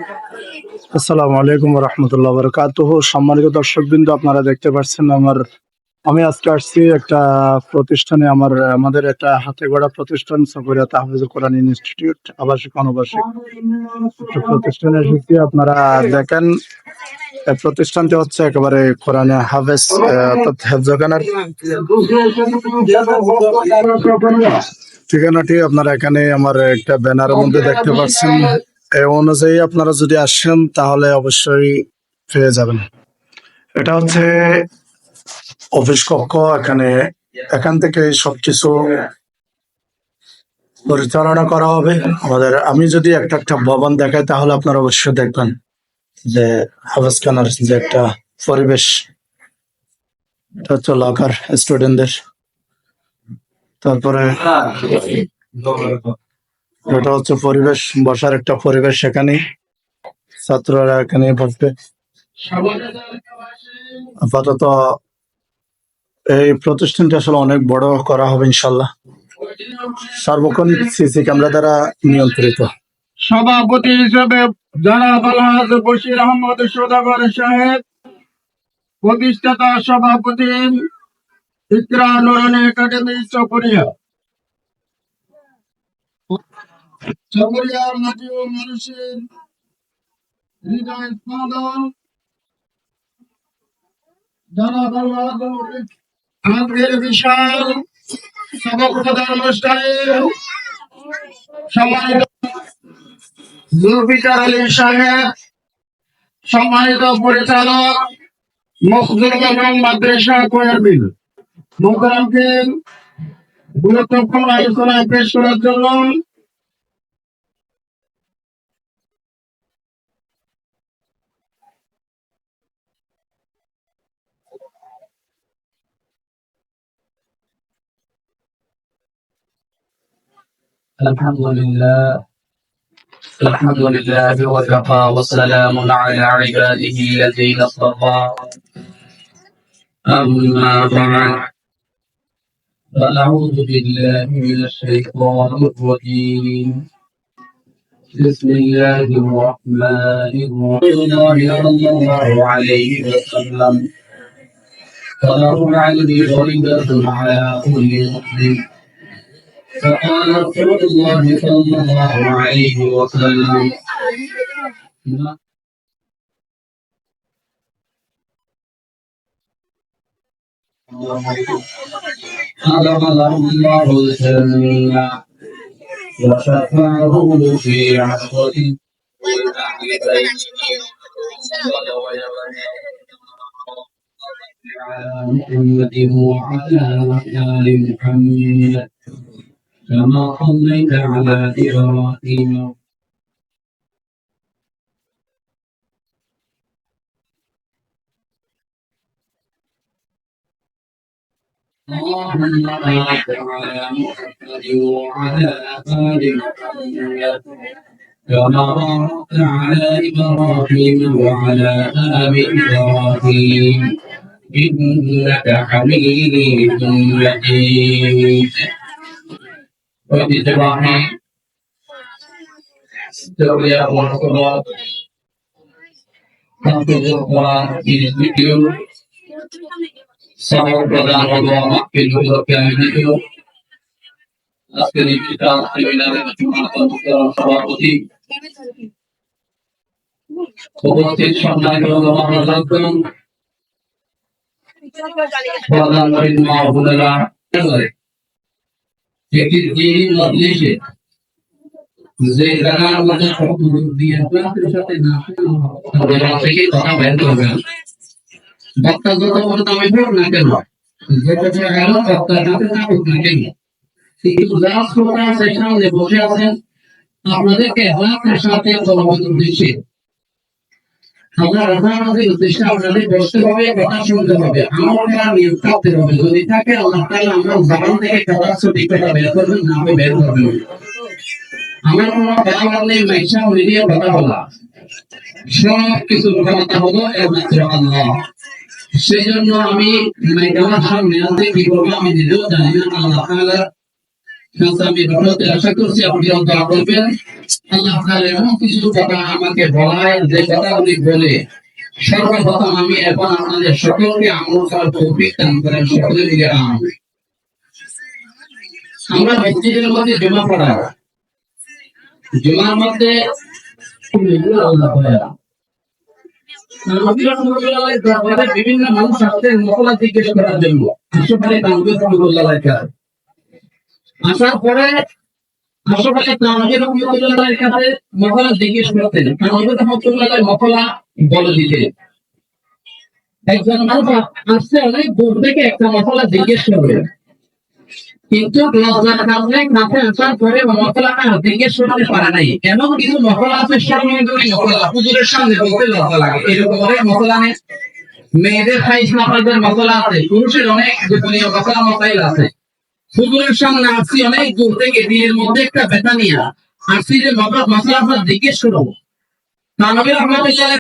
আসসালামু আলাইকুম রহমতুল্লাহ বরকাতুহ। সম্মানিত দর্শকবৃন্দ, আপনারা দেখতে পাচ্ছেন আমি আজকে আসছি একটা প্রতিষ্ঠানে, আমাদের একটা হাতে গড়া প্রতিষ্ঠান সফরিয়া তাহফিজুল কোরআন ইনস্টিটিউট আবাসিক অনাবাসিক একটা প্রতিষ্ঠানে এসেছি। আপনারা দেখেন, এই প্রতিষ্ঠানটি হচ্ছে একেবারে কোরআনে হাফেজ অর্থাৎ হেফজখানার ঠিকানাটি আপনারা এখানে আমার একটা ব্যানারের মধ্যে দেখতে পাচ্ছেন। এই অনুযায়ী আপনারা যদি আসেন তাহলে অবশ্যই পেয়ে যাবেন। এটা হচ্ছে অফিস কক্ষ। এখান থেকে সবকিছু পরিচালনা করা হবে। আমি যদি একটা একটা ভবন দেখাই তাহলে আপনারা অবশ্যই দেখবেন যে হাফেজখানার যে একটা পরিবেশ। এটা হচ্ছে লকার স্টুডেন্টদের। তারপরে এটা হচ্ছে পরিবেশ, বসার একটা পরিবেশ। সেখানে ছাত্ররা এখানে বসবে। আপাতত এই প্রতিষ্ঠানটি আসলে অনেক বড় করা হবে ইনশাল্লাহ, সর্বক্ষণ সিসি ক্যামেরা দ্বারা নিয়ন্ত্রিত। সভাপতি হিসেবে জনাব আলহাজ বশির আহমদ সওদাগর সাহেব, প্রতিষ্ঠাতা সভাপতি ইকরা নুরানী একাডেমি চকরিয়ার মাটি ও মানুষের হৃদয় স্পন্দন জনাব আলহাজ আমাদের বিশাল সভা প্রদান অনুষ্ঠানে সম্মানিত জুলফিকার আলী সাহেব, সম্মানিত পরিচালক মখদুম এবং মাদ্রাসা কোয়ারবিল মোহতারামকে গুরুত্বপূর্ণ আলোচনায় পেশ করার জন্য الحمد لله وكفى وسلام على عباده الذين اصطفى أما بعد فأعوذ بالله من الشيطان الرجيم بسم الله الرحمن الرحيم صلى الله عليه وسلم طلب العلم فريضة على كل مسلم فقال رسول الله صلى الله عليه وسلم خلق الله الجنة وشفعه في عصره على محمد وعلى آل محمد كما صليت على إبراهيم اللهم بارك على محمد وعلى آل محمد كما باركت على إبراهيم وعلى آل إبراهيم إنك حميد مجيد. وبإبراهيم استولى والقرآن تحفظ القرآن في الذكر صبر প্রদান হলো আমাকে লোককে আমি দিও। আজকের এই বিশাল সেমিনারের সভাপতি উপস্থিত সম্মানিত মহাজন প্রধান মা বোনেরা, একটি দিন মজলিসে যে জায়গার মধ্যে শব্দ দিয়ে আপনাদের সাথে না থেকে কথা বের করবেন, বক্তা যত বড় দামি হোক না কেন, যেটা গেল বক্তার হাতে থাকুক না কেন, কিন্তু যারা শ্রোতা আছে সামনে বসে আছেন, আপনাদেরকে হাতের সাথে বলবৎ উদ্দেশ্যে আমাদের উদ্দেশ্যে আপনাদের বসতে হবে, কথা শুনতে হবে, আমল করার নিয়ম থাকতে হবে। যদি থাকে আল্লাহ তাআলা আমার জবান থেকে কথা সঠিক কথা বের করবেন, না আমি বের করবেন। আমার কোনো কথা নেই, মাইশা মিডিয়া কথা বলা, সব কিছু কথা হলো একমাত্র আল্লাহ। সেই জন্য আমি আমার সামনে আনতে কি করবো আমি নিজেও জানি না। আল্লাহ তাআলা আমি ভারতে আশা করছি আপনি দোয়া করবেন। আল্লাহ তাআলা এমন কিছু কথা আমাকে বলায় যে কথাগুলি বলে সর্বপ্রথম আমি এখন আপনাদের সকলকে আমল করার তৌফিক দান করেন, সকলে মিলে আমিন। আমরা মসজিদের মধ্যে জমা পড়া, জমার মধ্যে বিভিন্ন মানুষ আসতেন মশলা জিজ্ঞেস করার জন্য, আশেপাশে তানভীর রহমাতুল্লাহ আসার পরে আশেপাশে তানভীর রহমাতুল্লাহ কাছে মশলা জিজ্ঞেস করতেন, তানভীর রহমাতুল্লাহ মশলা বলে দিতেন। একজন মানুষ আসছে অনেক দূর থেকে একটা মশলা জিজ্ঞেস করবে, কিন্তু লজ্জার কারণে কাছে আসার পরে মশলাটা জিজ্ঞেস করতে পারে নাই। এমন কিছু মশলা আছে সর্বদলীয় মশলা, হুজুরের সামনে বলতে লজ্জা লাগে, এরকম অনেক মশলা নেই। মেয়েদের খাইস না পাইদের মশলা আছে, পুরুষের অনেক গোপনীয় মশলা মশাইল আছে। হুজুরের সামনে আসছি অনেক দূর থেকে, দিনের মধ্যে একটা বেতা নিয়ে আসছি যে মশলা জিজ্ঞেস করবো। তানভীর রহমাতুল্লাহ